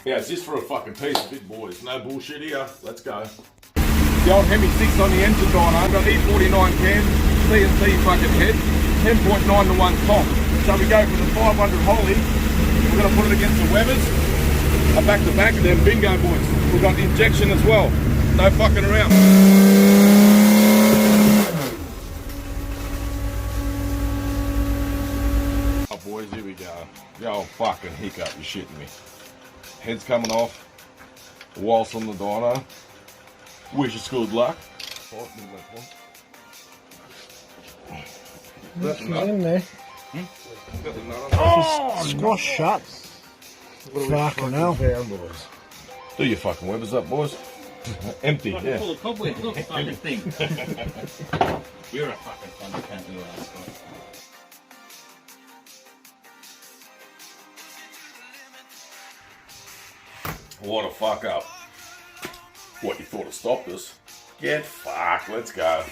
Yeah, it's just for a fucking piece of big boys. No bullshit here. Let's go. The old Hemi 6 on the engine dyno. Got E49 cam, CNC fucking head, 10.9 to 1 top. So we go from the 500 Holly. We're gonna put it against the Webbers. A back to back, and then bingo boys. We've got the injection as well. No fucking around. Oh boys, here we go. The old fucking hiccup, you're shitting me. Head's coming off. Whilst on the dyno. Wish us good luck. That's in there. Oh, Squash shut. Fucking hell. do your fucking Webbers up, boys. Empty, yeah. Full of cobwebs, look, fucking thing. You're a fucking fun, you can't do that. What a fuck up. What, you thought it stopped us? Get fucked, let's go.